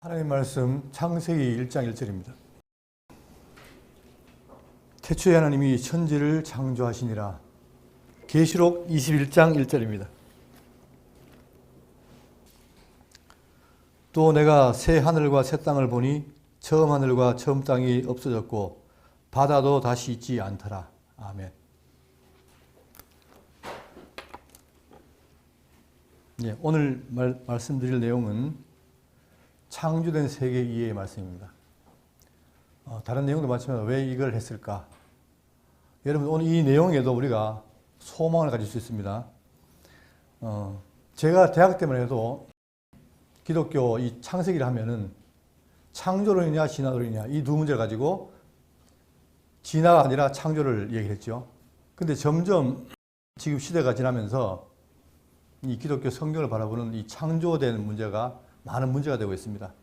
하나님 말씀 창세기 1장 1절입니다. 태초에 하나님이 천지를 창조하시니라. 계시록 21장 1절입니다. 또 내가 새 하늘과 새 땅을 보니 처음 하늘과 처음 땅이 없어졌고 바다도 다시 있지 않더라. 아멘. 네, 오늘 말씀드릴 내용은 창조된 세계 이해의 말씀입니다. 다른 내용도 많지만 왜 이걸 했을까? 여러분, 오늘 이 내용에도 우리가 소망을 가질 수 있습니다. 제가 대학 때만 해도 기독교 이 창세기를 하면은 창조론이냐 진화론이냐 이 두 문제를 가지고 진화가 아니라 창조를 얘기했죠. 근데 점점 지금 시대가 지나면서 이 기독교 성경을 바라보는 이 창조된 문제가 많은 문제가 되고 있습니다.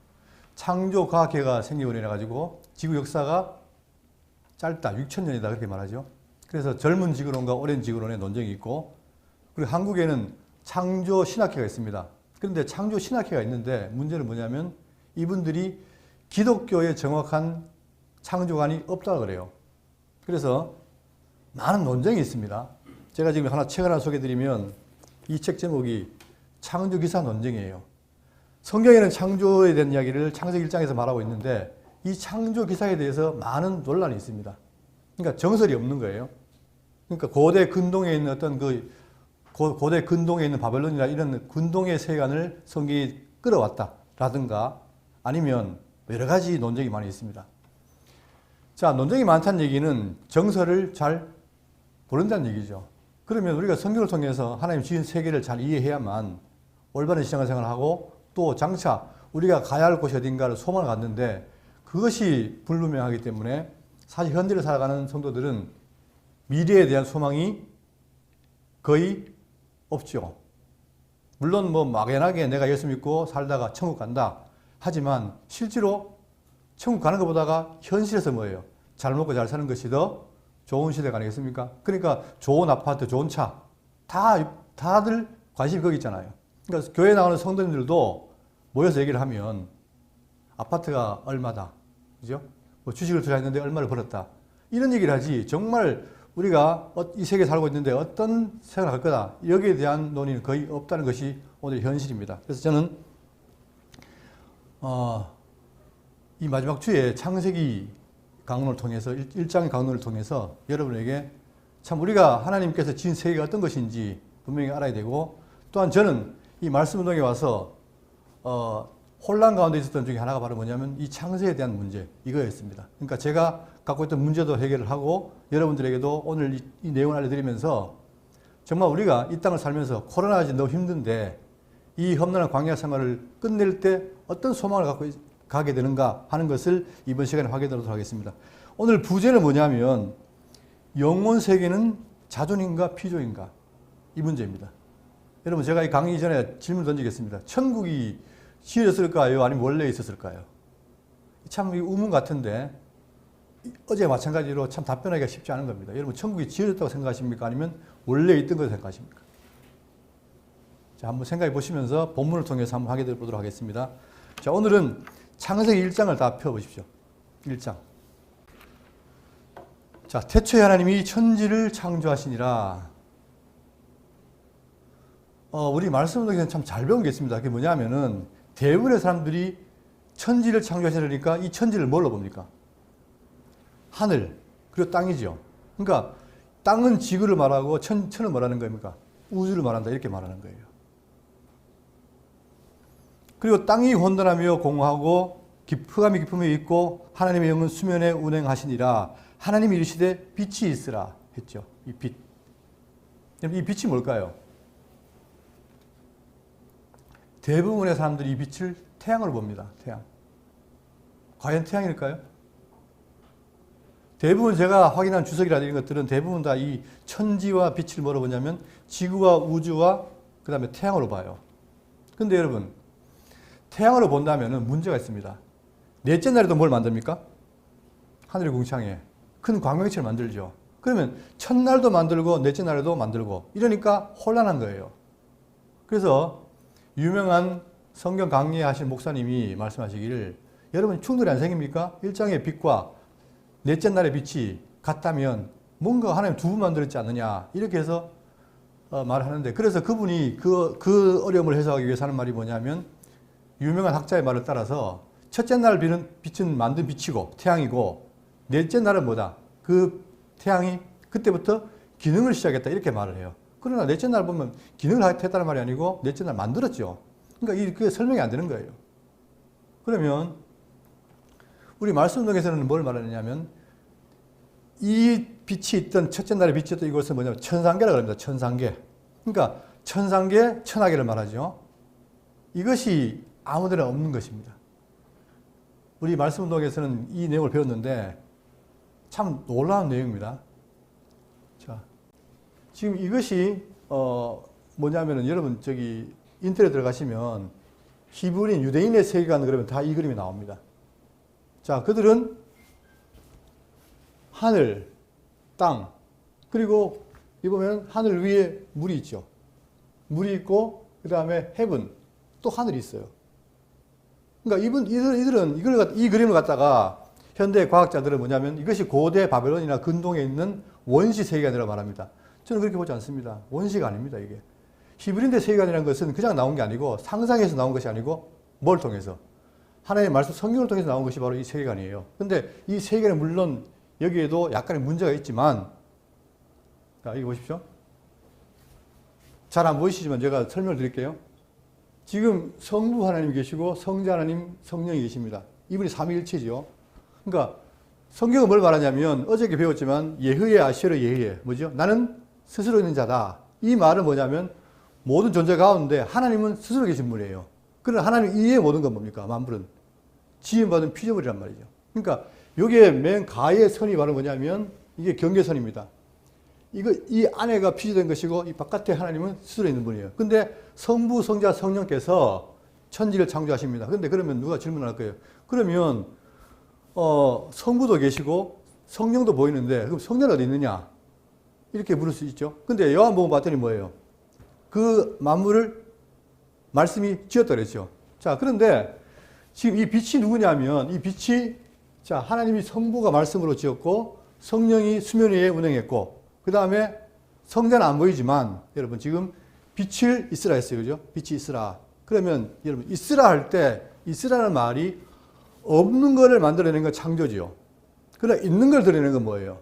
창조과학계가 생기고 이래가지고 지구 역사가 짧다, 6,000년이다 그렇게 말하죠. 그래서 젊은 지구론과 오랜 지구론의 논쟁이 있고, 그리고 한국에는 창조신학회가 있습니다. 그런데 창조신학회가 있는데 문제는 뭐냐면 이분들이 기독교의 정확한 창조관이 없다고 그래요. 그래서 많은 논쟁이 있습니다. 제가 지금 책 하나 소개해드리면 이 책 제목이 창조기사 논쟁이에요. 성경에는 창조에 대한 이야기를 창세기 1장에서 말하고 있는데 이 창조 기사에 대해서 많은 논란이 있습니다. 그러니까 정설이 없는 거예요. 그러니까 고대 근동에 있는 어떤 고대 근동에 있는 바벨론이나 이런 근동의 세계관을 성경이 끌어왔다라든가 아니면 여러 가지 논쟁이 많이 있습니다. 자, 논쟁이 많다는 얘기는 정설을 잘 모른다는 얘기죠. 그러면 우리가 성경을 통해서 하나님 지은 세계를 잘 이해해야만 올바른 신앙생활을 하고 또 장차 우리가 가야 할 곳이 어딘가를 소망을 갖는데 그것이 불분명하기 때문에 사실 현대를 살아가는 성도들은 미래에 대한 소망이 거의 없죠. 물론 막연하게 내가 예수 믿고 살다가 천국 간다. 하지만 실제로 천국 가는 것보다가 현실에서 뭐예요? 잘 먹고 잘 사는 것이 더 좋은 시대가 아니겠습니까? 그러니까 좋은 아파트, 좋은 차 다들 관심이 거기 있잖아요. 그러니까 교회 나가는 성도님들도 모여서 얘기를 하면 아파트가 얼마다, 그죠? 주식을 투자했는데 얼마를 벌었다. 이런 얘기를 하지 정말 우리가 이 세계에 살고 있는데 어떤 생각을 할 거다. 여기에 대한 논의는 거의 없다는 것이 오늘 현실입니다. 그래서 저는 이 마지막 주에 창세기 강론을 통해서 1장의 강론을 통해서 여러분에게 참 우리가 하나님께서 지은 세계가 어떤 것인지 분명히 알아야 되고 또한 저는 이 말씀 운동에 와서 혼란 가운데 있었던 중에 하나가 바로 뭐냐면 이 창세에 대한 문제 이거였습니다. 그러니까 제가 갖고 있던 문제도 해결을 하고 여러분들에게도 오늘 이 내용을 알려드리면서 정말 우리가 이 땅을 살면서 코로나가 너무 힘든데 이 험난한 광야 생활을 끝낼 때 어떤 소망을 갖고 가게 되는가 하는 것을 이번 시간에 확인하도록 하겠습니다. 오늘 부제는 뭐냐면 영혼 세계는 자존인가 피조인가 이 문제입니다. 여러분 제가 이 강의 전에 질문 던지겠습니다. 천국이 지어졌을까요? 아니면 원래 있었을까요? 참 의문 같은데 어제 마찬가지로 참 답변하기가 쉽지 않은 겁니다. 여러분 천국이 지어졌다고 생각하십니까? 아니면 원래 있던 것을 생각하십니까? 자, 한번 생각해 보시면서 본문을 통해서 한번 확인해 보도록 하겠습니다. 자, 오늘은 창세기 1장을 다 펴보십시오. 1장. 자, 태초에 하나님이 천지를 창조하시니라. 우리 말씀 중에서 참 잘 배운 게 있습니다. 그게 뭐냐면은 대부분의 사람들이 천지를 창조하시니까 이 천지를 뭘로 봅니까? 하늘, 그리고 땅이죠. 그러니까 땅은 지구를 말하고 천은 뭐라는 겁니까? 우주를 말한다 이렇게 말하는 거예요. 그리고 땅이 혼돈하며 공허하고 흑암이 깊음에 있고 하나님의 영은 수면에 운행하시니라. 하나님이 이르시되 빛이 있으라 했죠. 이 빛. 이 빛이 뭘까요? 대부분의 사람들이 이 빛을 태양으로 봅니다. 태양. 과연 태양일까요? 대부분 제가 확인한 주석이라든지 이런 것들은 대부분 다 이 천지와 빛을 뭐로 보냐면 지구와 우주와 그 다음에 태양으로 봐요. 근데 여러분 태양으로 본다면 문제가 있습니다. 넷째 날에도 뭘 만듭니까? 하늘의 궁창에 큰 광명체를 만들죠. 그러면 첫날도 만들고 넷째 날에도 만들고 이러니까 혼란한 거예요. 그래서 유명한 성경 강의하신 목사님이 말씀하시기를 여러분 충돌이 안 생깁니까? 일장의 빛과 넷째 날의 빛이 같다면 뭔가 하나님 두 분 만들었지 않느냐 이렇게 해서 말하는데, 그래서 그분이 그 어려움을 해소하기 위해서 하는 말이 뭐냐면, 유명한 학자의 말을 따라서 첫째 날 빛은 만든 빛이고 태양이고, 넷째 날은 뭐다? 그 태양이 그때부터 기능을 시작했다 이렇게 말을 해요. 그러나 넷째 날 보면 기능을 했다는 말이 아니고 넷째 날 만들었죠. 그러니까 그게 설명이 안 되는 거예요. 그러면 우리 말씀 중에서는 뭘 말하느냐면, 이 빛이 있던 첫째 날의 빛이었던 이것은 뭐냐면 천상계라고 합니다. 천상계. 그러니까 천상계, 천하계를 말하죠. 이것이 아무데나 없는 것입니다. 우리 말씀 운동에서는 이 내용을 배웠는데 참 놀라운 내용입니다. 자, 지금 이것이 뭐냐면은 여러분 저기 인터넷 들어가시면 히브리인 유대인의 세계관 그러면 다 이 그림이 나옵니다. 자, 그들은 하늘, 땅, 그리고 이 보면 하늘 위에 물이 있죠. 물이 있고 그 다음에 heaven, 또 하늘이 있어요. 그러니까 이들은 이 그림을 갖다가 현대 과학자들은 뭐냐면 이것이 고대 바벨론이나 근동에 있는 원시 세계관이라고 말합니다. 저는 그렇게 보지 않습니다. 원시가 아닙니다, 이게. 히브리인의 세계관이라는 것은 그냥 나온 게 아니고 상상해서 나온 것이 아니고 뭘 통해서? 하나님의 말씀 성경을 통해서 나온 것이 바로 이 세계관이에요. 근데 이 세계관은 물론 여기에도 약간의 문제가 있지만, 자, 이거 보십시오. 잘 안 보이시지만 제가 설명을 드릴게요. 지금 성부 하나님 계시고 성자 하나님, 성령이 계십니다. 이분이 삼위일체죠. 그러니까 성경은 뭘 말하냐면 어저께 배웠지만 예흐예 아시르 예흐예, 뭐죠? 나는 스스로 있는 자다. 이 말은 뭐냐면 모든 존재 가운데 하나님은 스스로 계신 분이에요. 그러나 하나님 이외의 모든 건 뭡니까? 만물은 지음받은 피조물이란 말이죠. 그러니까 여기에 맨 가의 선이 바로 뭐냐면 이게 경계선입니다. 이 안에가 피조된 것이고 이 바깥에 하나님은 스스로 있는 분이에요. 근데 성부, 성자, 성령께서 천지를 창조하십니다. 근데 그러면 누가 질문할 거예요? 그러면 성부도 계시고 성령도 보이는데 그럼 성령은 어디 있느냐? 이렇게 물을 수 있죠. 근데 요한복음 봤더니 뭐예요? 그 만물을 말씀이 지었다 그랬죠. 자, 그런데 지금 이 빛이 누구냐면 이 빛이, 자, 하나님이 성부가 말씀으로 지었고 성령이 수면 위에 운행했고 그 다음에 성자는 안 보이지만 여러분 지금 빛을 있으라 했어요. 그죠? 빛이 있으라. 그러면 여러분 있으라 할 때 있으라는 말이 없는 것을 만들어내는 건 창조지요. 그러나 있는 걸 드러내는 건 뭐예요?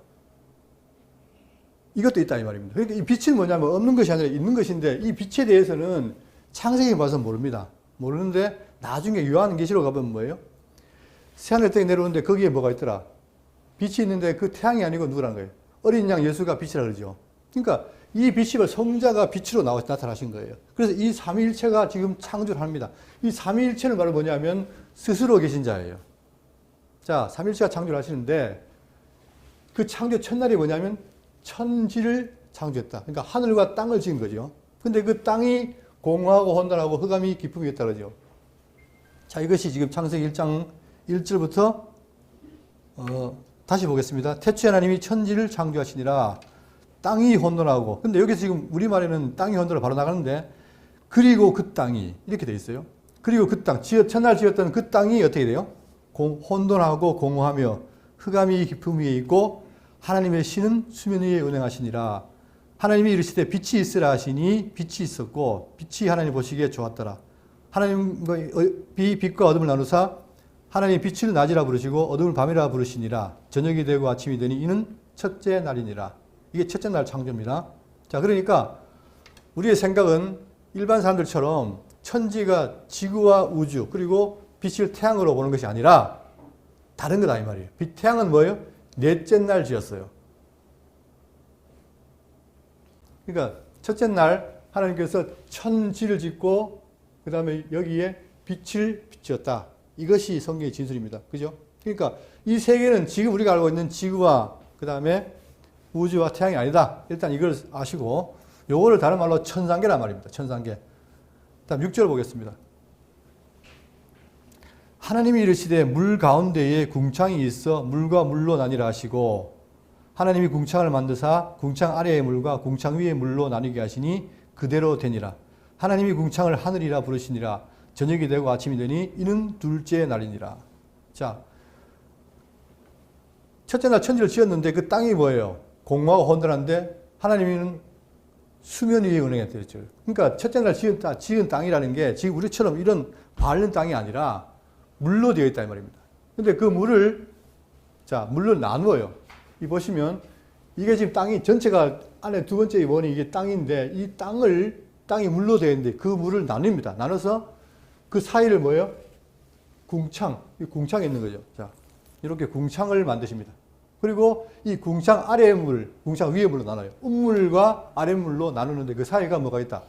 이것도 있다 이 말입니다. 그러니까 이 빛은 뭐냐면 없는 것이 아니라 있는 것인데 이 빛에 대해서는 창세기 봐서 모릅니다. 모르는데 나중에 요한계시록 가보면 뭐예요? 새하늘 땅에 내려오는데 거기에 뭐가 있더라? 빛이 있는데 그 태양이 아니고 누구라는 거예요? 어린 양 예수가 빛이라 그러죠. 그러니까 이 빛이 성자가 빛으로 나타나신 거예요. 그래서 이 삼위일체가 지금 창조를 합니다. 이 삼위일체는 바로 뭐냐면 스스로 계신 자예요. 자, 삼위일체가 창조를 하시는데 그 창조 첫날이 뭐냐면 천지를 창조했다. 그러니까 하늘과 땅을 지은 거죠. 근데 그 땅이 공허하고 혼돈하고 흑암이 깊음이 있다 그러죠. 자, 이것이 지금 창세기 1장 1절부터 다시 보겠습니다. 태초에 하나님이 천지를 창조하시니라. 땅이 혼돈하고, 근데 여기서 지금 우리말에는 땅이 혼돈으로 바로 나가는데 그리고 그 땅이 이렇게 돼 있어요. 그리고 그 땅, 첫날 지었던 그 땅이 어떻게 돼요? 혼돈하고 공허하며 흑암이 깊음 위에 있고 하나님의 신은 수면 위에 운행하시니라. 하나님이 이르시되 빛이 있으라 하시니 빛이 있었고 빛이 하나님 보시기에 좋았더라. 하나님 빛과 어둠을 나누사 하나님 빛을 낮이라 부르시고 어둠을 밤이라 부르시니라. 저녁이 되고 아침이 되니 이는 첫째 날이니라. 이게 첫째 날 창조입니다. 자, 그러니까 우리의 생각은 일반 사람들처럼 천지가 지구와 우주 그리고 빛을 태양으로 보는 것이 아니라 다른 거다 이 말이에요. 태양은 뭐예요? 넷째 날 지었어요. 그러니까 첫째 날 하나님께서 천지를 짓고 그 다음에 여기에 빛을 비추었다. 이것이 성경의 진술입니다. 그죠? 그러니까 이 세계는 지금 우리가 알고 있는 지구와 그 다음에 우주와 태양이 아니다. 일단 이걸 아시고 요거를 다른 말로 천상계란 말입니다. 천상계. 다음 6절 보겠습니다. 하나님이 이르시되 물 가운데에 궁창이 있어 물과 물로 나뉘라 하시고 하나님이 궁창을 만드사 궁창 아래의 물과 궁창 위의 물로 나뉘게 하시니 그대로 되니라. 하나님이 궁창을 하늘이라 부르시니라. 저녁이 되고 아침이 되니 이는 둘째 날이니라. 자, 첫째 날 천지를 지었는데 그 땅이 뭐예요? 공허하고 혼돈한데 하나님은 수면 위에 운행했대요. 그러니까 첫째 날 지은 땅이라는 게 지금 우리처럼 이런 바른 땅이 아니라 물로 되어 있다 이 말입니다. 근데 그 물을 물로 나누어요. 이 보시면 이게 지금 땅이 전체가 안에 두 번째 원이 이게 땅인데 이 땅이 물로 되어 있는데 그 물을 나눕니다. 나눠서 그 사이를 뭐예요? 궁창이 있는 거죠. 자, 이렇게 궁창을 만드십니다. 그리고 이 궁창 아래의 물, 궁창 위의 물로 나눠요. 음물과 아랫물로 나누는데 그 사이가 뭐가 있다?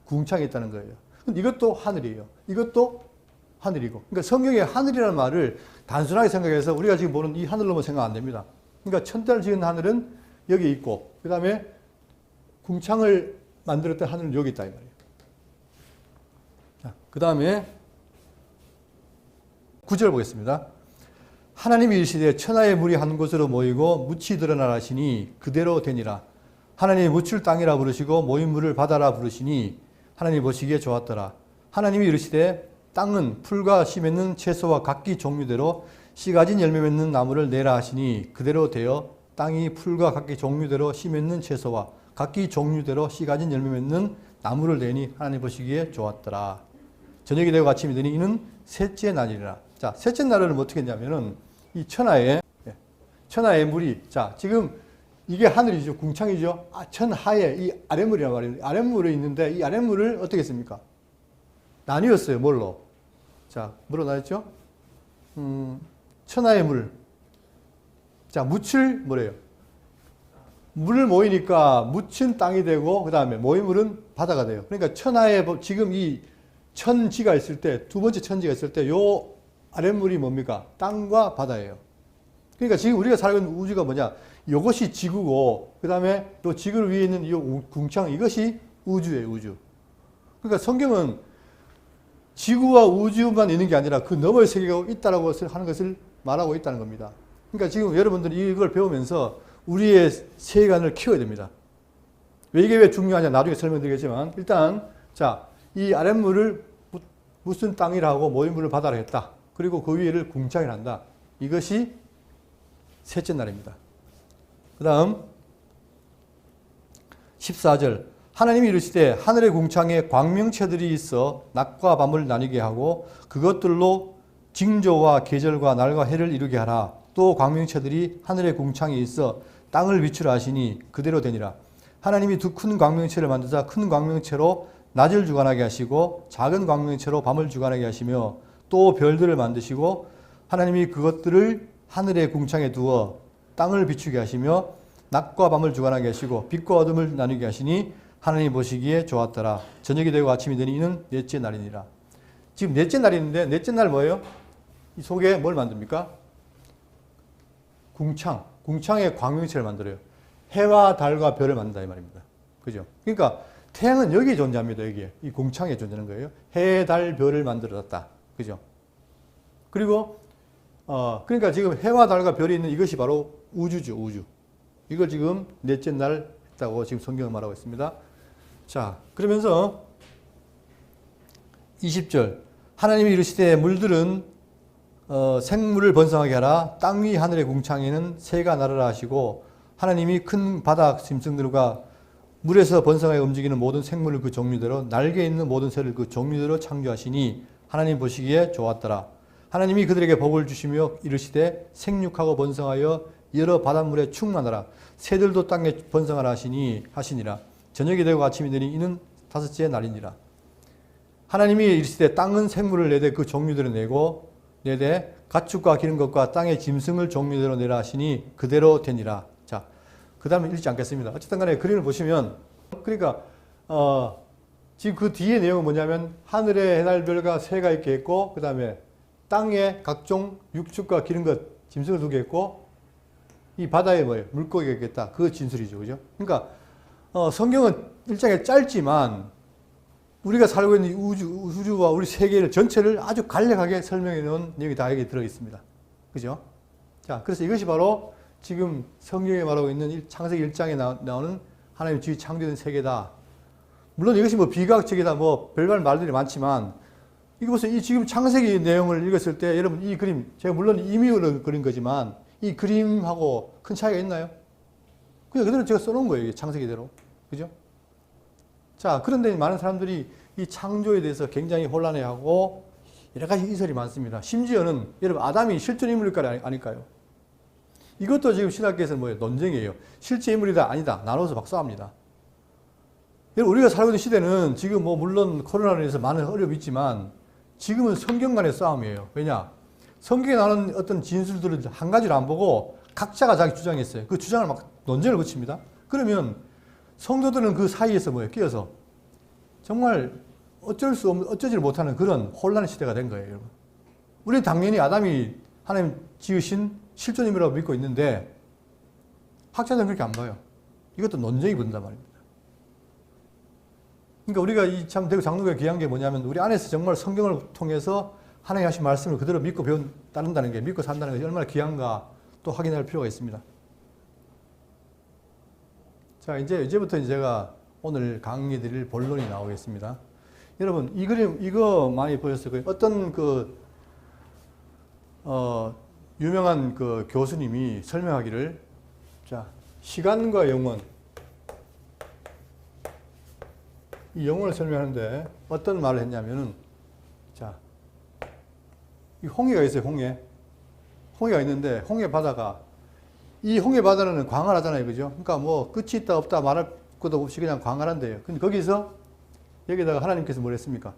궁창이 있다는 거예요. 이것도 하늘이에요. 이것도 하늘이고. 그러니까 성경의 하늘이라는 말을 단순하게 생각해서 우리가 지금 보는 이 하늘로만 생각 안 됩니다. 그러니까 천대를 지은 하늘은 여기 있고, 그 다음에 궁창을 만들었던 하늘은 여기 있다 이 말이에요. 자, 그 다음에 9절 보겠습니다. 하나님이 이르시되 천하의 물이 한 곳으로 모이고 묻이 드러나라 하시니 그대로 되니라. 하나님이 묻을 땅이라 부르시고 모인 물을 바다라 부르시니 하나님이 보시기에 좋았더라. 하나님이 이르시되 땅은 풀과 씨 맺는 채소와 각기 종류대로 씨 가진 열매 맺는 나무를 내라 하시니 그대로 되어 땅이 풀과 각기 종류대로 씨 맺는 채소와 각기 종류대로 씨 가진 열매 맺는 나무를 내니 하나님 보시기에 좋았더라. 저녁이 되고 아침이 되니 이는 셋째 날이라. 자, 셋째 날은 어떻게 했냐면은 이 천하에 물이, 자, 지금 이게 하늘이죠. 궁창이죠. 천하에 이 아랫물이란 말이에요. 아랫물이 있는데 이 아랫물을 어떻게 했습니까? 나뉘었어요. 뭘로? 자, 뭐로 나눴죠? 천하의 물. 자, 묻힐 뭐래요? 물을 모이니까 묻힌 땅이 되고 그 다음에 모인 물은 바다가 돼요. 그러니까 천하에 지금 이 천지가 있을 때, 두 번째 천지가 있을 때 요 아랫물이 뭡니까? 땅과 바다예요. 그러니까 지금 우리가 살고 있는 우주가 뭐냐? 이것이 지구고 그 다음에 또 지구 위에 있는 이 궁창, 이것이 우주예요. 우주. 그러니까 성경은 지구와 우주만 있는 게 아니라 그 너머의 세계가 있다라고 하는 것을 말하고 있다는 겁니다. 그러니까 지금 여러분들이 이걸 배우면서 우리의 세계관을 키워야 됩니다. 이게 왜 중요하냐? 나중에 설명드리겠지만 일단 자, 이 아랫물을 무슨 땅이라고 모인 물을 바다라 했다. 그리고 그 위를 궁창이라 한다. 이것이 셋째 날입니다. 그 다음 14절 하나님이 이르시되 하늘의 궁창에 광명체들이 있어 낮과 밤을 나뉘게 하고 그것들로 징조와 계절과 날과 해를 이루게 하라. 또 광명체들이 하늘의 궁창에 있어 땅을 비추라 하시니 그대로 되니라. 하나님이 두 큰 광명체를 만드사 큰 광명체로 낮을 주관하게 하시고 작은 광명체로 밤을 주관하게 하시며 또 별들을 만드시고 하나님이 그것들을 하늘의 궁창에 두어 땅을 비추게 하시며 낮과 밤을 주관하게 하시고 빛과 어둠을 나누게 하시니 하나님 보시기에 좋았더라. 저녁이 되고 아침이 되니 이는 넷째 날이니라. 지금 넷째 날인데 넷째 날 뭐예요? 이 속에 뭘 만듭니까? 궁창. 궁창에 광명체를 만들어요. 해와 달과 별을 만든다 이 말입니다. 그죠? 그러니까 태양은 여기에 존재합니다. 여기에. 이 궁창에 존재하는 거예요. 해, 달, 별을 만들어놨다. 그죠? 그리고 그러니까 지금 해와 달과 별이 있는 이것이 바로 우주죠. 우주. 이걸 지금 넷째 날 했다고 지금 성경을 말하고 있습니다. 자, 그러면서 20절 하나님이 이르시되 물들은 생물을 번성하게 하라. 땅 위 하늘의 궁창에는 새가 날아라 하시고 하나님이 큰 바다 짐승들과 물에서 번성하여 움직이는 모든 생물을 그 종류대로 날개 있는 모든 새를 그 종류대로 창조하시니 하나님 보시기에 좋았더라. 하나님이 그들에게 복을 주시며 이르시되 생육하고 번성하여 여러 바닷물에 충만하라. 새들도 땅에 번성하라 하시니라. 저녁이 되고 아침이 되니 이는 다섯째 날이니라. 하나님이 이르시되 땅은 생물을 내되 그 종류대로 내되 가축과 기는 것과 땅의 짐승을 종류대로 내라 하시니 그대로 되니라. 자, 그 다음에 읽지 않겠습니다. 어쨌든 간에 그림을 보시면 그러니까 지금 그 뒤에 내용은 뭐냐면 하늘에 해달별과 새가 있게 했고 그 다음에 땅에 각종 육축과 기는 것 짐승을 두게 했고 이 바다에 뭐예요? 물고기가 있겠다. 그 진술이죠. 그죠? 그러니까 성경은 일장에 짧지만 우리가 살고 있는 우주와 우리 세계를 전체를 아주 간략하게 설명해 놓은 내용이 다 여기 들어 있습니다. 그죠? 자, 그래서 이것이 바로 지금 성경에 말하고 있는 창세기 1장에 나오는 하나님 주의 창조된 세계다. 물론 이것이 뭐 비과학적이다, 뭐 별별 말들이 많지만 이거 보세요. 이 지금 창세기 내용을 읽었을 때 여러분 이 그림, 제가 물론 임의로 그린 거지만 이 그림하고 큰 차이가 있나요? 그냥 그대로 제가 써놓은 거예요. 이게 창세기대로. 그죠? 자, 그런데 많은 사람들이 이 창조에 대해서 굉장히 혼란해하고 여러 가지 이설이 많습니다. 심지어는 여러분 아담이 실존 인물일까 아닐까요? 이것도 지금 신학계에서는 뭐예요? 논쟁이에요. 실제 인물이다 아니다 나눠서 박사합니다. 여러분 우리가 살고 있는 시대는 지금 뭐 물론 코로나로 인해서 많은 어려움이 있지만 지금은 성경 간의 싸움이에요. 왜냐? 성경에 나오는 어떤 진술들을 한 가지를 안 보고 각자가 자기 주장이 있어요. 그 주장을 막 논쟁을 거칩니다. 그러면 성도들은 그 사이에서 뭐예요? 끼어서 정말 어쩌지를 못하는 그런 혼란의 시대가 된 거예요, 여러분. 우리는 당연히 아담이 하나님 지으신 실존임이라고 믿고 있는데 학자들은 그렇게 안 봐요. 이것도 논쟁이 붙는단 말입니다. 그러니까 우리가 이 참 대구 장로교회 귀한 게 뭐냐면 우리 안에서 정말 성경을 통해서 하나님 하신 말씀을 그대로 믿고 따른다는 게, 믿고 산다는 것이 얼마나 귀한가 또 확인할 필요가 있습니다. 자, 이제부터 제가 오늘 강의 드릴 본론이 나오겠습니다. 여러분, 이 그림, 이거 많이 보셨을 거예요. 어떤 유명한 그 교수님이 설명하기를, 자, 시간과 영원. 이 영혼을 설명하는데 어떤 말을 했냐면은, 자, 이 홍해가 있어요, 홍해. 홍해가 있는데, 홍해 바다가, 이 홍해 바다는 광활하잖아요, 그죠? 그러니까 뭐, 끝이 있다, 없다 말할 것도 없이 그냥 광활한데요. 근데 거기서, 여기다가 하나님께서 뭘 했습니까?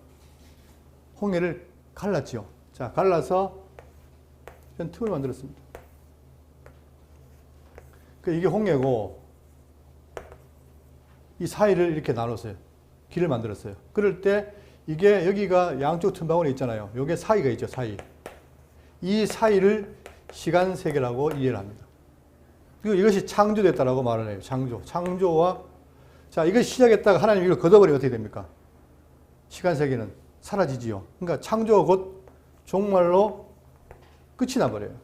홍해를 갈랐지요. 자, 갈라서, 이런 틈을 만들었습니다. 이게 홍해고, 이 사이를 이렇게 나눴어요. 길을 만들었어요. 그럴 때 이게 여기가 양쪽 틈바구니 있잖아요. 요게 사이가 있죠, 사이. 이 사이를 시간 세계라고 이해를 합니다. 그리고 이것이 창조됐다라고 말을 해요. 창조와 자, 이것이 시작했다가 하나님이 이걸 걷어버리면 어떻게 됩니까? 시간 세계는 사라지지요. 그러니까 창조가 곧 종말로 끝이 나버려요.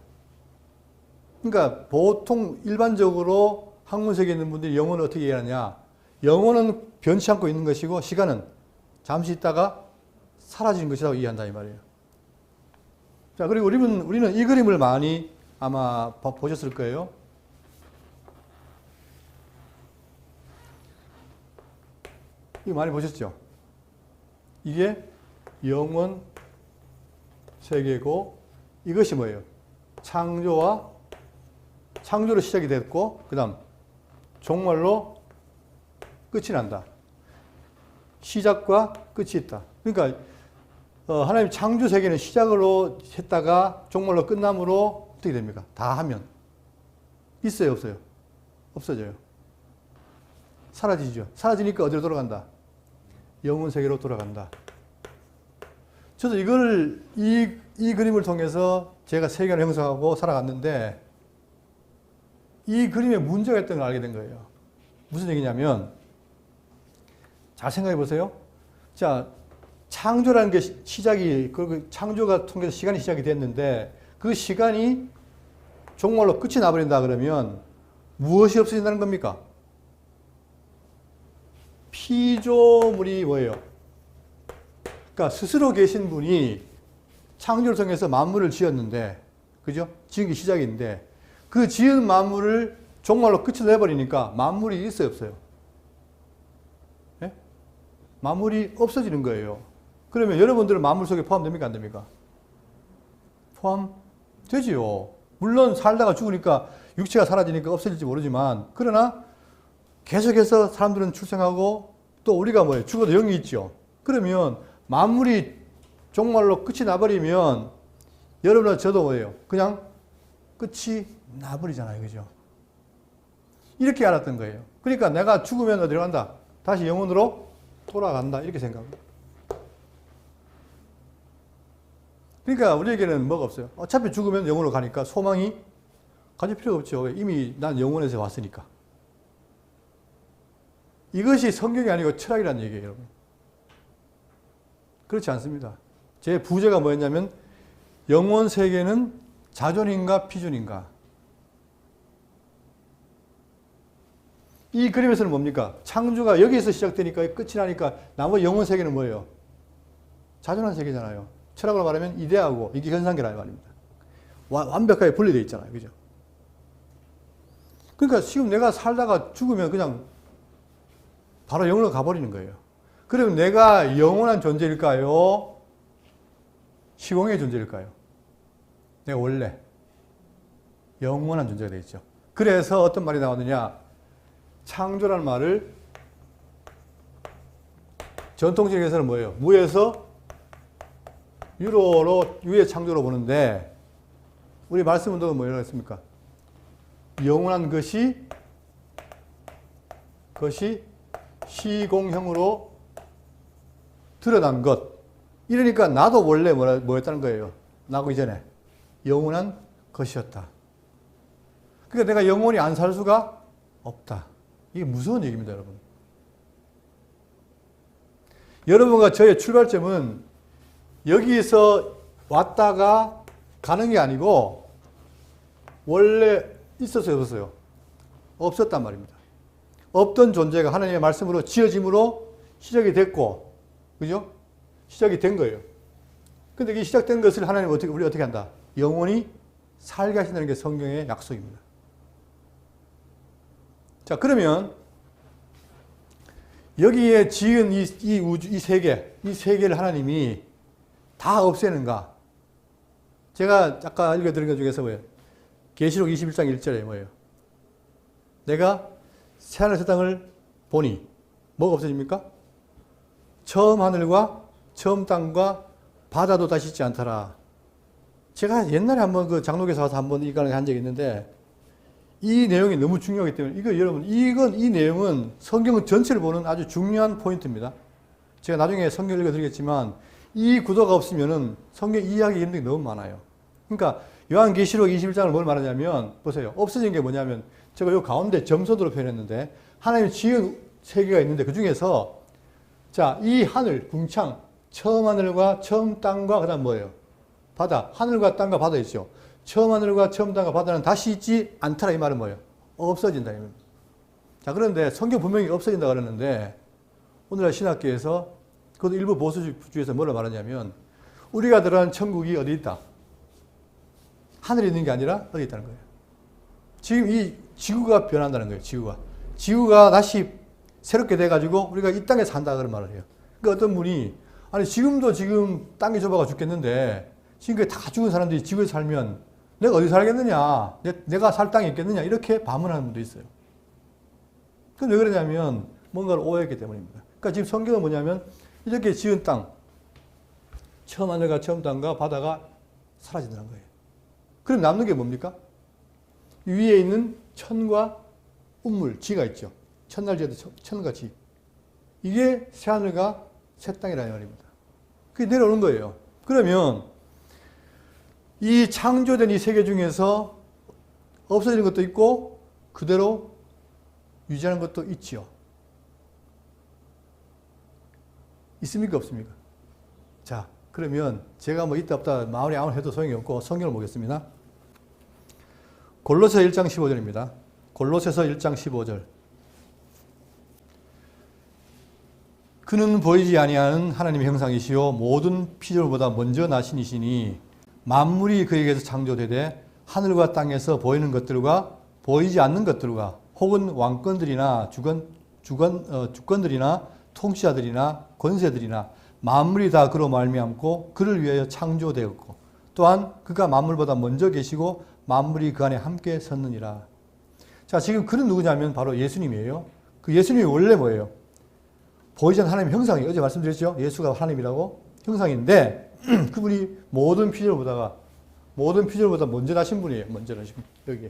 그러니까 보통 일반적으로 학문 세계에 있는 분들이 영혼을 어떻게 이해하느냐? 영혼은 변치 않고 있는 것이고 시간은 잠시 있다가 사라지는 것이라고 이해한다 이 말이에요. 자, 그리고 우리는 이 그림을 많이 아마 보셨을 거예요. 이거 많이 보셨죠? 이게 영원 세계고 이것이 뭐예요? 창조로 시작이 됐고 그 다음 종말로 끝이 난다. 시작과 끝이 있다. 그러니까 하나님 창조 세계는 시작으로 했다가 종말로 끝남으로 어떻게 됩니까? 다 하면 있어요, 없어요? 없어져요. 사라지죠. 사라지니까 어디로 돌아간다? 영혼 세계로 돌아간다. 저도 이걸 이 그림을 통해서 제가 세계를 형성하고 살아갔는데 이 그림에 문제가 있다는 걸 알게 된 거예요. 무슨 얘기냐면 잘 생각해 보세요. 자, 창조라는 게 시작이, 그 창조가 통해서 시간이 시작이 됐는데 그 시간이 종말로 끝이 나버린다 그러면 무엇이 없어진다는 겁니까? 피조물이 뭐예요? 그러니까 스스로 계신 분이 창조를 통해서 만물을 지었는데, 그죠? 지은 게 시작인데 그 지은 만물을 종말로 끝을 내버리니까 만물이 있어요, 없어요? 만물이 없어지는 거예요. 그러면 여러분들은 만물 속에 포함됩니까? 안 됩니까? 포함되지요. 물론 살다가 죽으니까 육체가 사라지니까 없어질지 모르지만 그러나 계속해서 사람들은 출생하고 또 우리가 뭐예요? 죽어도 영이 있죠. 그러면 만물이 종말로 끝이 나버리면 여러분과 저도 뭐예요? 그냥 끝이 나버리잖아요. 그죠? 이렇게 알았던 거예요. 그러니까 내가 죽으면 어디로 간다? 다시 영혼으로 돌아간다. 이렇게 생각합니다. 그러니까 우리에게는 뭐가 없어요. 어차피 죽으면 영혼으로 가니까 소망이 가질 필요가 없죠. 이미 난 영혼에서 왔으니까. 이것이 성경이 아니고 철학이라는 얘기예요, 여러분. 그렇지 않습니다. 제 부제가 뭐였냐면 영혼 세계는 자존인가 피존인가. 이 그림에서는 뭡니까? 창조가 여기에서 시작되니까 끝이 나니까 나머지 영혼 세계는 뭐예요? 자존한 세계잖아요. 철학으로 말하면 이데아고 이게 현상계라는 말입니다. 완벽하게 분리되어 있잖아요. 그죠? 그러니까 지금 내가 살다가 죽으면 그냥 바로 영으로 가버리는 거예요. 그러면 내가 영원한 존재일까요? 시공의 존재일까요? 내가 원래 영원한 존재가 되겠죠. 그래서 어떤 말이 나오느냐? 창조라는 말을 전통적에서는 뭐예요? 무에서 유로로, 유의 창조로 보는데, 우리 말씀 운동은 뭐라고 했습니까? 영원한 것이 시공형으로 드러난 것. 이러니까 나도 원래 뭐였다는 거예요? 나고 이전에. 영원한 것이었다. 그러니까 내가 영원히 안 살 수가 없다. 이게 무서운 얘기입니다, 여러분. 여러분과 저의 출발점은 여기서 왔다가 가는 게 아니고 원래 있었어요, 없었어요? 없었단 말입니다. 없던 존재가 하나님의 말씀으로 지어짐으로 시작이 됐고, 그죠? 시작이 된 거예요. 근데 이 시작된 것을 하나님 우리 어떻게 한다? 영원히 살게 하신다는 게 성경의 약속입니다. 자, 그러면 여기에 지은 이 우주, 이 세계를 하나님이 다 없애는가? 제가 아까 읽어드린 것 중에서 뭐예요? 계시록 21장 1절에 뭐예요? 내가 새하늘 새 땅을 보니 뭐가 없어집니까? 처음 하늘과 처음 땅과 바다도 다시 있지 않더라. 제가 옛날에 한번 그 장로교사 와서 한번 이 강의 한 적이 있는데 이 내용이 너무 중요하기 때문에 여러분 이 내용은 성경 전체를 보는 아주 중요한 포인트입니다. 제가 나중에 성경 읽어드리겠지만 이 구도가 없으면은 성경 이해하기 힘든 게 너무 많아요. 그러니까 요한계시록 21장을 뭘 말하냐면 보세요. 없어진 게 뭐냐면 제가 요 가운데 점선으로 표현했는데 하나님이 지은 세계가 있는데 그 중에서 자, 이 하늘, 궁창, 처음 하늘과 처음 땅과 그다음 뭐예요? 바다. 하늘과 땅과 바다 있죠. 처음 하늘과 처음 땅과 바다는 다시 있지 않더라. 이 말은 뭐예요? 없어진다. 자, 그런데 성경 분명히 없어진다 그러는데 오늘날 신학계에서 그것도 일부 보수주의에서 뭐라 말하냐면 우리가 들어간 천국이 어디 있다? 하늘에 있는 게 아니라 어디 있다는 거예요. 지금 이 지구가 변한다는 거예요. 지구가 다시 새롭게 돼가지고 우리가 이 땅에 산다 그런 말을 해요. 그러니까 어떤 분이 아니 지금도 지금 땅이 좁아가 죽겠는데 지금까지 다 죽은 사람들이 지구에 살면 내가 어디 살겠느냐? 내가 살 땅이 있겠느냐? 이렇게 반문하는 분도 있어요. 그건 왜 그러냐면 뭔가를 오해했기 때문입니다. 그러니까 지금 성경은 뭐냐면 이렇게 지은 땅, 처음 하늘과 처음 땅과 바다가 사라진다는 거예요. 그럼 남는 게 뭡니까? 위에 있는 천과 운물, 지가 있죠. 천날 지어도 천과 지. 이게 새하늘과 새 땅이라는 말입니다. 그게 내려오는 거예요. 그러면 이 창조된 이 세계 중에서 없어지는 것도 있고 그대로 유지하는 것도 있지요. 있습니까? 없습니까? 자, 그러면 제가 뭐 있다 없다 마음에 아무리 해도 소용이 없고 성경을 보겠습니다. 골로새 1장 15절입니다. 골로새서 1장 15절. 그는 보이지 아니하는 하나님의 형상이시요 모든 피조물보다 먼저 나신 이시니 만물이 그에게서 창조되되 하늘과 땅에서 보이는 것들과 보이지 않는 것들과 혹은 왕권들이나 주권들이나 통치자들이나 권세들이나 만물이 다 그로 말미암고 그를 위하여 창조되었고 또한 그가 만물보다 먼저 계시고 만물이 그 안에 함께 섰느니라. 자, 지금 그는 누구냐면 바로 예수님이에요. 그 예수님이 원래 뭐예요? 보이지 않는 하나님의 형상이에요. 어제 말씀드렸죠? 예수가 하나님이라고 형상인데 그분이 모든 피조물보다 먼저 나신 분이에요. 먼저 나신 분. 여기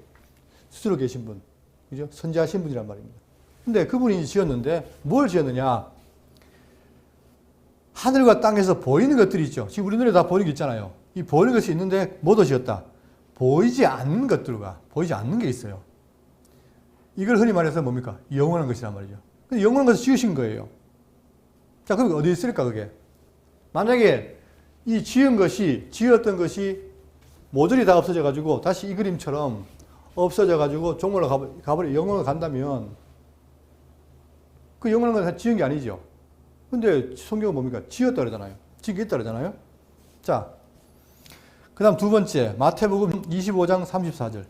스스로 계신 분. 그죠? 선지하신 분이란 말입니다. 근데 그분이 지었는데 뭘 지었느냐? 하늘과 땅에서 보이는 것들이 있죠. 지금 우리 눈에 다 보이는 게 있잖아요. 이 보이는 것이 있는데 뭐도 지었다? 보이지 않는 것들과 보이지 않는 게 있어요. 이걸 흔히 말해서 뭡니까? 영원한 것이란 말이죠. 근데 영원한 것을 지으신 거예요. 자, 그럼 어디 있을까, 그게? 만약에 이 지었던 것이 모조리 다 없어져가지고 다시 이 그림처럼 없어져가지고 종말로 영원으로 간다면 그 영원한 건 다 지은 게 아니죠. 근데 성경은 뭡니까? 지었다 그러잖아요. 지금 있다 그러잖아요. 자, 그 다음 두 번째, 마태복음 25장 34절.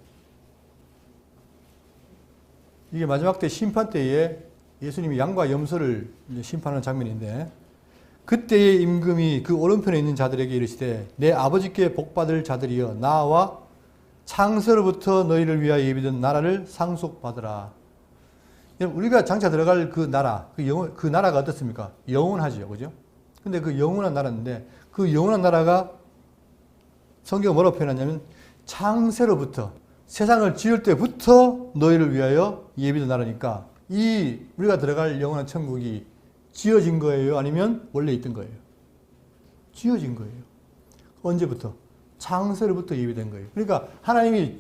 이게 마지막 때 심판 때에 예수님이 양과 염소를 심판하는 장면인데, 그때의 임금이 그 오른편에 있는 자들에게 이르시되 내 아버지께 복받을 자들이여 나와 창세로부터 너희를 위하여 예비된 나라를 상속받으라. 우리가 장차 들어갈 그 나라, 그 나라가 어떻습니까? 영원하지요. 그죠? 근데 그 영원한 나라인데, 그 영원한 나라가 성경은 뭐라고 표현하냐면 창세로부터, 세상을 지을 때부터 너희를 위하여 예비된 나라니까, 이 우리가 들어갈 영원한 천국이 지어진 거예요? 아니면 원래 있던 거예요? 지어진 거예요. 언제부터? 창세로부터 예비된 거예요. 그러니까 하나님이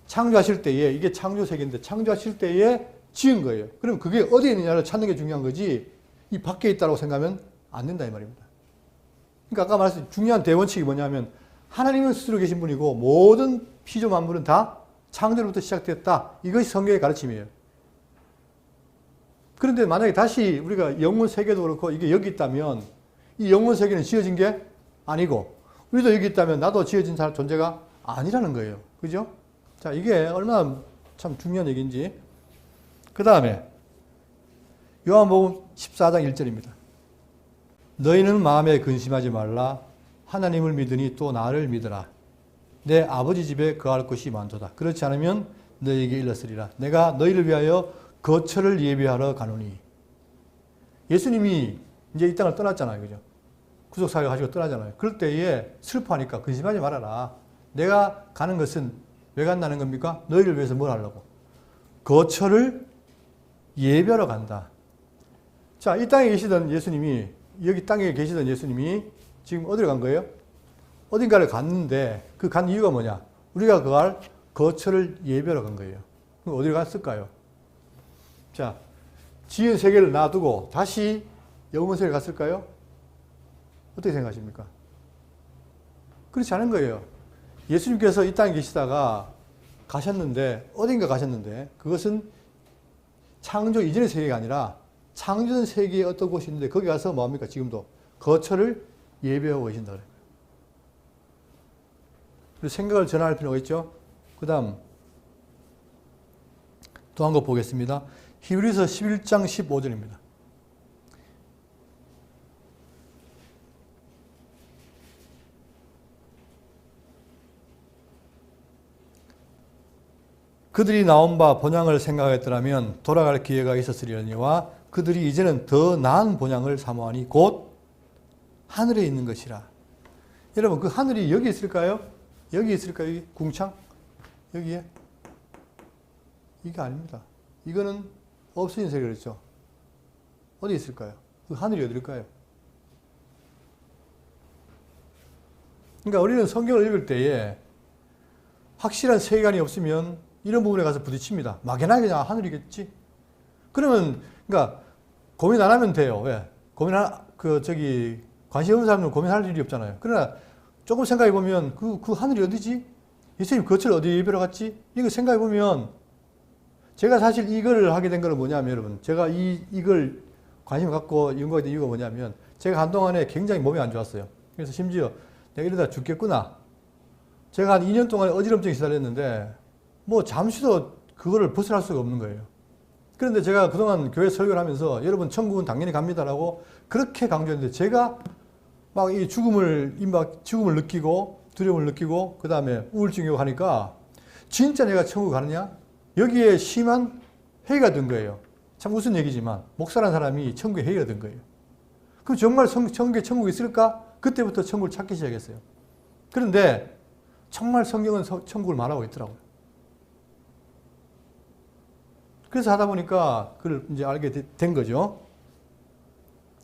창조하실 때에, 이게 창조 세계인데 창조하실 때에 지은 거예요. 그럼 그게 어디에 있느냐를 찾는 게 중요한 거지, 이 밖에 있다고 생각하면 안 된다 이 말입니다. 그러니까 아까 말했듯이 중요한 대원칙이 뭐냐면, 하나님은 스스로 계신 분이고 모든 피조 만물은 다 창조로부터 시작됐다. 이것이 성경의 가르침이에요. 그런데 만약에 다시 우리가 영혼 세계도 그렇고 이게 여기 있다면, 이 영혼 세계는 지어진 게 아니고 우리도 여기 있다면 나도 지어진 존재가 아니라는 거예요. 그죠? 자, 이게 얼마나 참 중요한 얘기인지. 그 다음에 요한복음 14장 1절입니다. 너희는 마음에 근심하지 말라. 하나님을 믿으니 또 나를 믿으라. 내 아버지 집에 거할 곳이 많도다. 그렇지 않으면 너희에게 일렀으리라. 내가 너희를 위하여 거처를 예비하러 가노니. 예수님이 이제 이 땅을 떠났잖아요. 그죠? 구속사역 하시고 떠나잖아요. 그럴 때에 슬퍼하니까 근심하지 말아라. 내가 가는 것은 왜 간다는 겁니까? 너희를 위해서 뭘 하려고? 거처를 예비하러 간다. 자, 이 땅에 계시던 예수님이, 여기 땅에 계시던 예수님이 지금 어디로 간 거예요? 어딘가를 갔는데 그 간 이유가 뭐냐? 우리가 거할 거처를 예비하러 간 거예요. 그럼 어디로 갔을까요? 자, 지은 세계를 놔두고 다시 영원 세계에 갔을까요? 어떻게 생각하십니까? 그렇지 않은 거예요. 예수님께서 이 땅에 계시다가 가셨는데, 어딘가 가셨는데, 그것은 창조 이전의 세계가 아니라 창조된 세계에 어떤 곳이 있는데 거기 가서 뭐합니까? 지금도 거처를 예배하고 계신다 그래요. 그래서 생각을 전환할 필요가 있죠. 그 다음 또 한 거 보겠습니다. 히브리서 11장 15절입니다. 그들이 나온 바 본향을 생각했더라면 돌아갈 기회가 있었으리니와 그들이 이제는 더 나은 본향을 사모하니 곧 하늘에 있는 것이라. 여러분, 그 하늘이 여기 있을까요? 여기 있을까요? 여기 궁창? 여기에? 이게 아닙니다. 이거는 없어진 세계였죠. 어디 있을까요? 그 하늘이 어딜까요? 그러니까 우리는 성경을 읽을 때에 확실한 세계관이 없으면 이런 부분에 가서 부딪힙니다. 막연하게 그냥 하늘이겠지. 그러면, 그러니까 고민 안 하면 돼요. 왜? 관심 없는 사람은 고민할 일이 없잖아요. 그러나 조금 생각해 보면 그 하늘이 어디지? 예수님 거처를 어디 예배로 갔지? 이거 생각해 보면, 제가 사실 이걸 하게 된 거는 뭐냐면, 여러분, 제가 이걸 관심을 갖고 연구하게 된 이유가 뭐냐면, 제가 한동안에 굉장히 몸이 안 좋았어요. 그래서 심지어 내가 이러다 죽겠구나. 제가 한 2년 동안 어지럼증이 시달렸는데 뭐 잠시도 그거를 벗어날 수가 없는 거예요. 그런데 제가 그동안 교회 설교를 하면서 여러분 천국은 당연히 갑니다라고 그렇게 강조했는데, 제가 막 이 죽음을 느끼고 두려움을 느끼고 그 다음에 우울증이 오고 하니까 진짜 내가 천국 가느냐? 여기에 심한 회의가 든 거예요. 참 무슨 얘기지만 목사라는 사람이 천국에 회의가 든 거예요. 그럼 정말 천국에 천국이 있을까? 그때부터 천국을 찾기 시작했어요. 그런데 정말 성경은 천국을 말하고 있더라고요. 그래서 하다 보니까 그걸 이제 알게 된 거죠.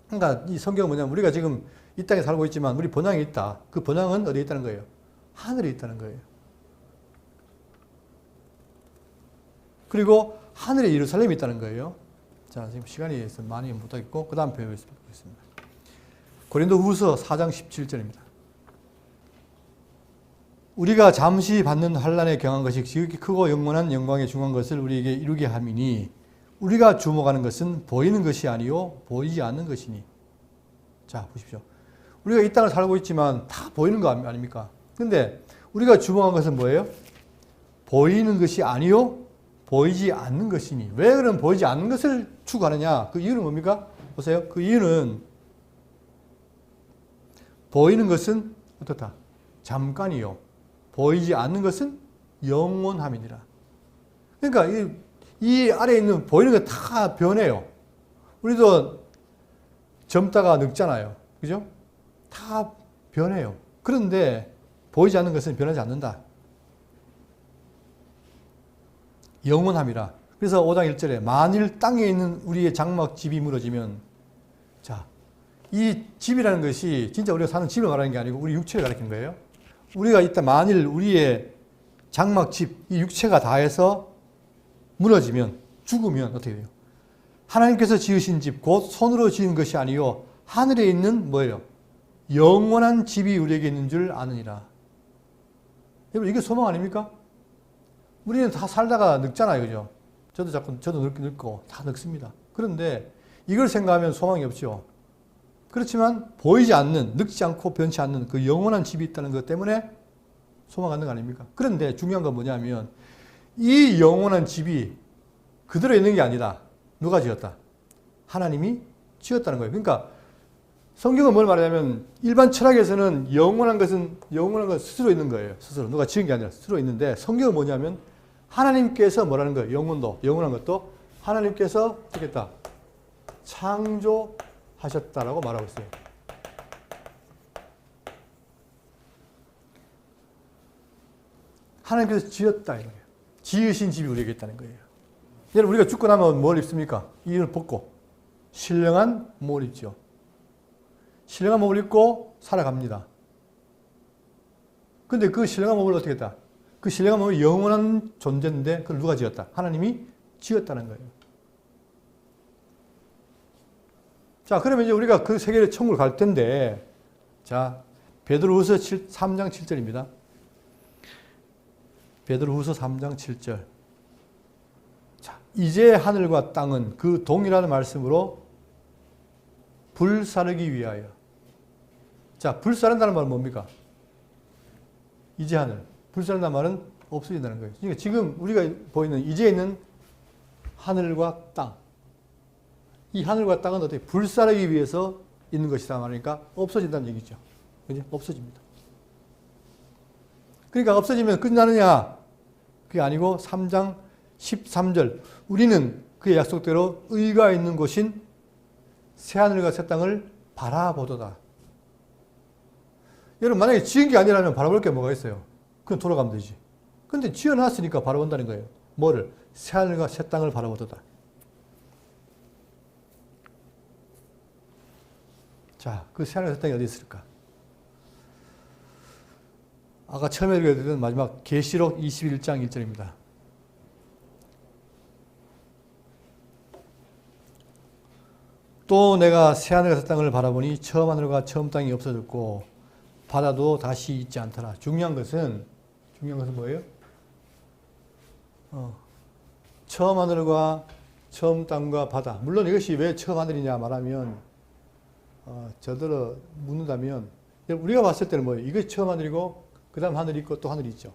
그러니까 이 성경은 뭐냐면, 우리가 지금 이 땅에 살고 있지만 우리 본향이 있다. 그 본향은 어디에 있다는 거예요? 하늘에 있다는 거예요. 그리고 하늘에 예루살렘이 있다는 거예요. 자, 지금 시간이 많이 못하겠고 그 다음 배우겠습니다. 고린도후서 4장 17절입니다. 우리가 잠시 받는 환난에 경한 것이 지극히 크고 영원한 영광에 중한 것을 우리에게 이루게 함이니 우리가 주목하는 것은 보이는 것이 아니요 보이지 않는 것이니. 자, 보십시오. 우리가 이 땅을 살고 있지만 다 보이는 거 아닙니까? 근데 우리가 주목한 것은 뭐예요? 보이는 것이 아니요 보이지 않는 것이니. 왜 그럼 보이지 않는 것을 추구하느냐? 그 이유는 뭡니까? 보세요. 그 이유는 보이는 것은 어떻다? 잠깐이요. 보이지 않는 것은 영원함이니라. 그러니까 이 아래에 있는 보이는 게 다 변해요. 우리도 젊다가 늙잖아요. 그죠? 다 변해요. 그런데 보이지 않는 것은 변하지 않는다. 영원함이라. 그래서 5장 1절에 만일 땅에 있는 우리의 장막 집이 무너지면, 자, 이 집이라는 것이 진짜 우리가 사는 집을 말하는 게 아니고 우리 육체를 가리키는 거예요. 우리가 이따 만일 우리의 장막 집, 이 육체가 다해서 무너지면, 죽으면 어떻게 돼요? 하나님께서 지으신 집, 곧 손으로 지은 것이 아니요 하늘에 있는 뭐예요? 영원한 집이 우리에게 있는 줄 아느니라. 여러분, 이게 소망 아닙니까? 우리는 다 살다가 늙잖아요. 그죠? 저도 늙고 다 늙습니다. 그런데 이걸 생각하면 소망이 없죠. 그렇지만 보이지 않는, 늙지 않고 변치 않는 그 영원한 집이 있다는 것 때문에 소망 갖는 거 아닙니까? 그런데 중요한 건 뭐냐면 이 영원한 집이 그대로 있는 게 아니라 누가 지었다? 하나님이 지었다는 거예요. 그러니까 성경은 뭘 말하냐면 일반 철학에서는 영원한 것은 스스로 있는 거예요. 스스로. 누가 지은 게 아니라 스스로 있는데 성경은 뭐냐면 하나님께서 뭐라는 거예요? 영원한 것도 하나님께서 어떻게 했다? 창조하셨다라고 말하고 있어요. 하나님께서 지었다 이 말이에요. 지으신 집이 우리에게 있다는 거예요. 여러분, 우리가 죽고 나면 뭘 입습니까? 이를 벗고 신령한 몸을 입죠. 신령한 몸을 입고 살아갑니다. 근데 그 신령한 몸을 어떻게 했다? 그 신령한 몸은 영원한 존재인데 그걸 누가 지었다? 하나님이 지었다는 거예요. 자, 그러면 이제 우리가 그 세계의 천국을 갈 텐데, 자, 베드로후서 3장 7절입니다. 베드로후서 3장 7절. 자, 이제 하늘과 땅은 그 동일한 말씀으로 불사르기 위하여. 자, 불사른다는 말은 뭡니까? 이제 하늘. 불사른다는 말은 없어진다는 거예요. 그러니까 지금 우리가 보이는 이제 있는 하늘과 땅. 이 하늘과 땅은 어떻게 불사르기 위해서 있는 것이다 말하니까 없어진다는 얘기죠. 그죠? 없어집니다. 그러니까 없어지면 끝나느냐? 그게 아니고 3장 13절. 우리는 그의 약속대로 의가 있는 곳인 새하늘과 새 땅을 바라보도다. 여러분, 만약에 지은 게 아니라면 바라볼 게 뭐가 있어요? 그럼 돌아가면 되지. 근데 지어놨으니까 바라본다는 거예요. 뭐를? 새하늘과 새 땅을 바라보도다. 자, 그 새하늘과 새 땅이 어디 있을까? 아까 처음에 읽어드린 마지막 계시록 21장 1절입니다. 또 내가 새하늘과 새 땅을 바라보니 처음 하늘과 처음 땅이 없어졌고 바다도 다시 있지 않더라. 중요한 것은 뭐예요? 처음 하늘과 처음 땅과 바다. 물론 이것이 왜 처음 하늘이냐 말하면 저들어 묻는다면 우리가 봤을 때는 뭐예요? 이것이 처음 하늘이고 그 다음 하늘이 있고 또 하늘이 있죠.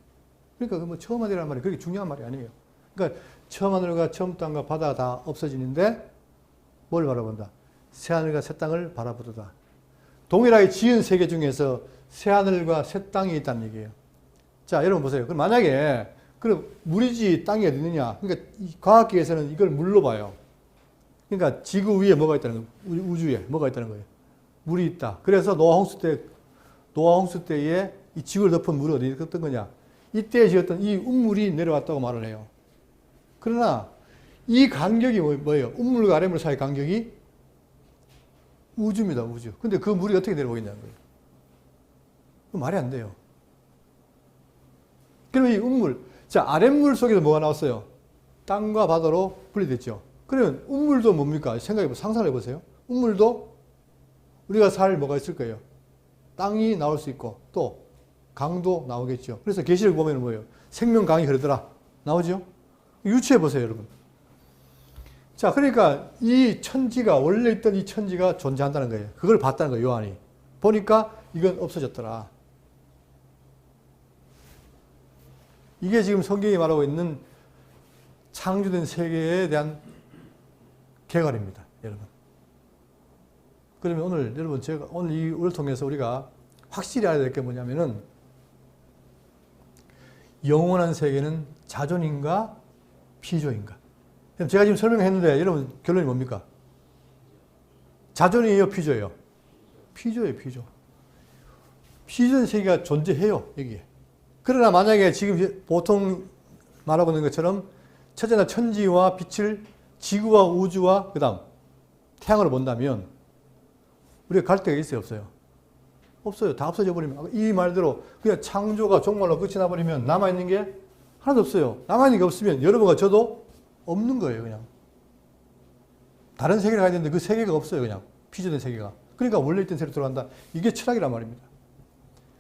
그러니까 그 뭐 처음 하늘이라는 말이 그렇게 중요한 말이 아니에요. 그러니까 처음 하늘과 처음 땅과 바다가 다 없어지는데 뭘 바라본다? 새하늘과 새 땅을 바라보도다. 동일하게 지은 세계 중에서 새하늘과 새 땅이 있다는 얘기예요. 자, 여러분 보세요. 그럼 만약에 그럼 물이지 땅이 어디 있느냐? 그러니까 과학계에서는 이걸 물로 봐요. 그러니까 지구 위에 뭐가 있다는 거예요? 우주에 뭐가 있다는 거예요? 물이 있다. 그래서 노아 홍수 때에 이 지구를 덮은 물이 어디 있었던 거냐? 이때 지었던 이 운물이 내려왔다고 말을 해요. 그러나 이 간격이 뭐예요? 운물과 아랫물 사이 간격이 우주입니다, 우주. 근데 그 물이 어떻게 내려오고 있냐는 거예요. 말이 안 돼요. 그러면 이 운물, 자, 아랫물 속에서 뭐가 나왔어요? 땅과 바다로 분리됐죠. 그러면 운물도 뭡니까? 상상을 해보세요. 운물도 우리가 살 뭐가 있을 거예요? 땅이 나올 수 있고, 또 강도 나오겠죠. 그래서 계시를 보면 뭐예요? 생명강이 흐르더라. 나오죠? 유추해보세요, 여러분. 자, 그러니까 이 천지가, 원래 있던 이 천지가 존재한다는 거예요. 그걸 봤다는 거예요, 요한이. 보니까 이건 없어졌더라. 이게 지금 성경이 말하고 있는 창조된 세계에 대한 개괄입니다, 여러분. 그러면 오늘 여러분 제가 오늘 이걸 통해서 우리가 확실히 알아야 될 게 뭐냐면은 영원한 세계는 자존인가 피조인가? 제가 지금 설명했는데 여러분 결론이 뭡니까? 자존이에요, 피조예요? 피조예요, 피조. 피조된 세계가 존재해요, 여기에. 그러나 만약에 지금 보통 말하고 있는 것처럼 첫째나 천지와 빛을 지구와 우주와 그 다음 태양으로 본다면 우리가 갈 데가 있어요, 없어요? 없어요. 다 없어져 버리면 이 말대로 그냥 창조가 종말로 끝이 나버리면 남아있는 게 하나도 없어요. 남아있는 게 없으면 여러분과 저도 없는 거예요, 그냥. 다른 세계를 가야 되는데 그 세계가 없어요, 그냥. 피조된 세계가. 그러니까 원래 있던 세계로 돌아간다. 이게 철학이란 말입니다.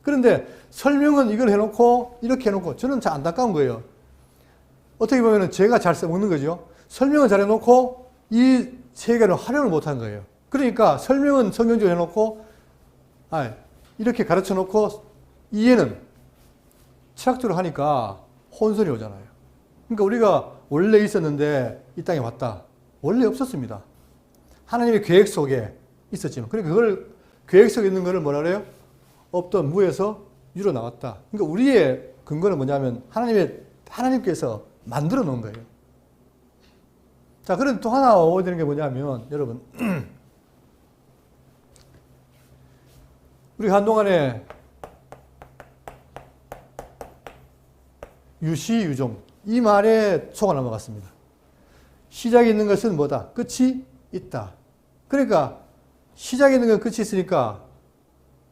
그런데 설명은 이걸 해놓고 이렇게 해놓고 저는 참 안타까운 거예요. 어떻게 보면 제가 잘 써먹는 거죠. 설명은 잘 해놓고 이 세계를 활용을 못한 거예요. 그러니까 설명은 성경적으로 해놓고 이렇게 가르쳐놓고 이해는 철학적으로 하니까 혼선이 오잖아요. 그러니까 우리가 원래 있었는데 이 땅에 왔다. 원래 없었습니다. 하나님의 계획 속에 있었지만 그러니까 그걸 계획 속에 있는 거를 뭐라 그래요? 없던 무에서 유로 나왔다. 그러니까 우리의 근거는 뭐냐면 하나님께서 만들어 놓은 거예요. 자, 그럼 또 하나 오야 되는 게 뭐냐면 여러분 우리 한동안에 유시유종 이 말에 속아 넘어갔습니다. 시작이 있는 것은 뭐다? 끝이 있다. 그러니까 시작이 있는 건 끝이 있으니까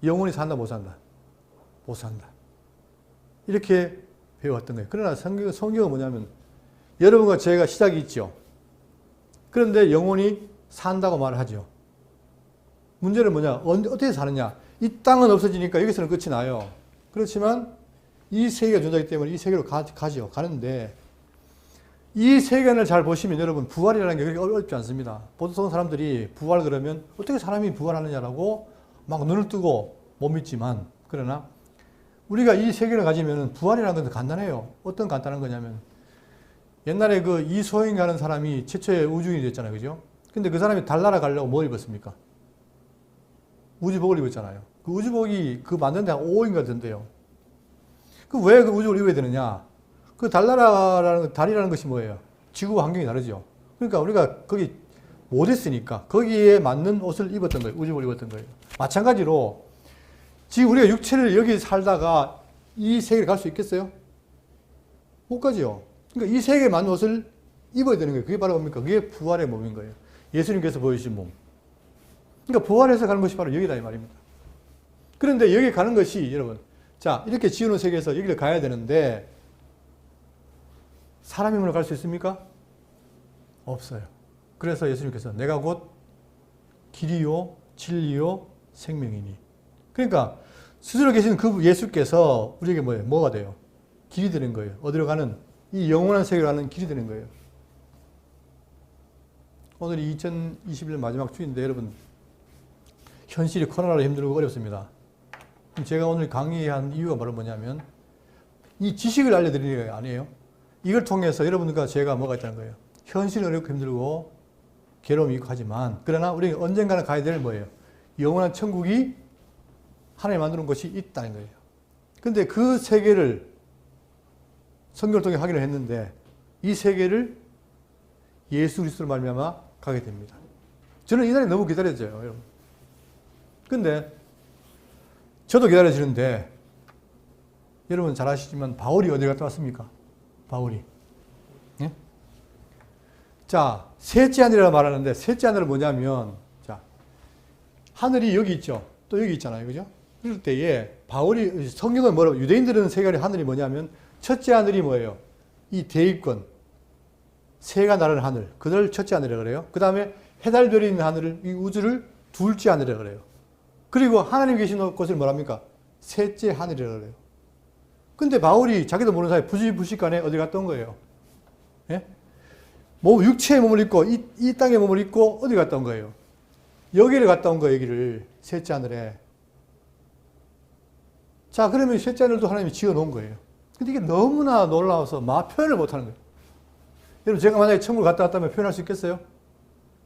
영원히 산다, 못 산다? 못 산다. 이렇게 배워왔던 거예요. 그러나 성경은 뭐냐면 여러분과 제가 시작이 있죠. 그런데 영원히 산다고 말을 하죠. 문제는 뭐냐? 어떻게 사느냐? 이 땅은 없어지니까 여기서는 끝이 나요. 그렇지만 이 세계가 존재하기 때문에 이 세계로 가죠. 가는데 이 세계를 잘 보시면 여러분 부활이라는 게 그렇게 어렵지 않습니다. 보통 사람들이 부활 그러면 어떻게 사람이 부활하느냐라고 막 눈을 뜨고 못 믿지만 그러나 우리가 이 세계를 가지면 부활이라는 건 간단해요. 어떤 간단한 거냐면 옛날에 그 이소영이라는 사람이 최초의 우주인이 됐잖아요. 그죠? 근데 그 사람이 달나라 가려고 뭘 입었습니까? 우주복을 입었잖아요. 그 우주복이 그 만든 데 한 5억인가 든대요. 그 왜 그 우주복을 입어야 되느냐? 그 달나라라는 달이라는 것이 뭐예요? 지구와 환경이 다르죠. 그러니까 우리가 거기 못 있으니까 거기에 맞는 옷을 입었던 거예요. 우주복을 입었던 거예요. 마찬가지로 지금 우리가 육체를 여기 살다가 이 세계를 갈 수 있겠어요? 못 가죠. 그러니까 이 세계에 맞는 옷을 입어야 되는 거예요. 그게 바로 뭡니까? 그게 부활의 몸인 거예요. 예수님께서 보여주신 몸. 그러니까 부활해서 가는 것이 바로 여기다 이 말입니다. 그런데 여기 가는 것이 여러분 자 이렇게 지어놓은 세계에서 여기를 가야 되는데 사람의 몸으로 갈 수 있습니까? 없어요. 그래서 예수님께서 내가 곧 길이요 진리요 생명이니 그러니까 스스로 계신 그 예수께서 우리에게 뭐예요? 뭐가 돼요? 길이 되는 거예요. 어디로 가는? 이 영원한 세계로 가는 길이 되는 거예요. 오늘이 2021년 마지막 주인데 여러분 현실이 코로나로 힘들고 어렵습니다. 제가 오늘 강의한 이유가 바로 뭐냐면 이 지식을 알려드리는 게 아니에요. 이걸 통해서 여러분과 제가 뭐가 있다는 거예요. 현실은 어렵고 힘들고 괴로움이 있고 하지만 그러나 우리가 언젠가는 가야 될 뭐예요? 영원한 천국이 하나님 만드는 것이 있다는 거예요. 근데 그 세계를 성경을 통해 확인을 했는데 이 세계를 예수 그리스도로 말미암아 가게 됩니다. 저는 이 날이 너무 기다려져요, 여러분. 근데 저도 기다려지는데 여러분 잘 아시지만 바울이 어디 갔다 왔습니까? 바울이. 예? 자, 셋째 하늘이라고 말하는데 셋째 하늘은 뭐냐면 자, 하늘이 여기 있죠. 또 여기 있잖아요. 그죠? 그럴 때에 바울이 성경은 뭐라고 유대인들은 세계의 하늘이 뭐냐면 첫째 하늘이 뭐예요? 이 대입권 새가 나르는 하늘 그걸 첫째 하늘이라고 그래요. 그 다음에 해달별이 있는 하늘을 이 우주를 둘째 하늘이라고 그래요. 그리고 하나님 계신 곳을 뭐랍니까? 셋째 하늘이라고 그래요. 근데 바울이 자기도 모르는 사이에 부시부시간에 어디 갔다 온 거예요? 예? 육체의 몸을 입고 이 땅의 몸을 입고 어디 갔다 온 거예요? 여기를 갔다 온 거예요. 여기를 셋째 하늘에. 자, 그러면 셋째 하늘도 하나님이 지어 놓은 거예요. 근데 이게 너무나 놀라워서 표현을 못 하는 거예요. 여러분, 제가 만약에 천국을 갔다 왔다면 표현할 수 있겠어요?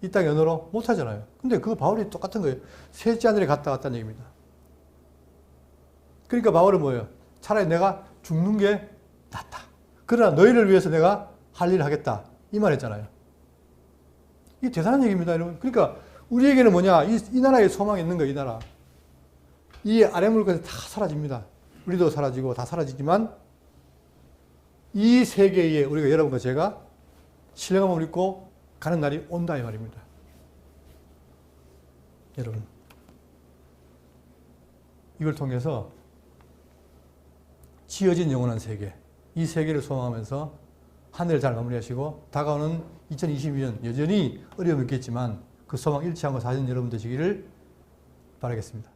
이 땅의 언어로? 못 하잖아요. 근데 그거 바울이 똑같은 거예요. 셋째 하늘에 갔다 왔다는 얘기입니다. 그러니까 바울은 뭐예요? 차라리 내가 죽는 게 낫다. 그러나 너희를 위해서 내가 할 일을 하겠다. 이 말 했잖아요. 이게 대단한 얘기입니다, 여러분. 그러니까 우리에게는 뭐냐? 이 나라에 소망이 있는 거예요, 이 나라. 이 아래 물건이 다 사라집니다. 우리도 사라지고 다 사라지지만 이 세계에 우리가 여러분과 제가 신령함을 입고 가는 날이 온다 이 말입니다. 여러분, 이걸 통해서 지어진 영원한 세계, 이 세계를 소망하면서 한 해를 잘 마무리하시고 다가오는 2022년 여전히 어려움이 있겠지만 그 소망 잃지 않고 사는 여러분 되시기를 바라겠습니다.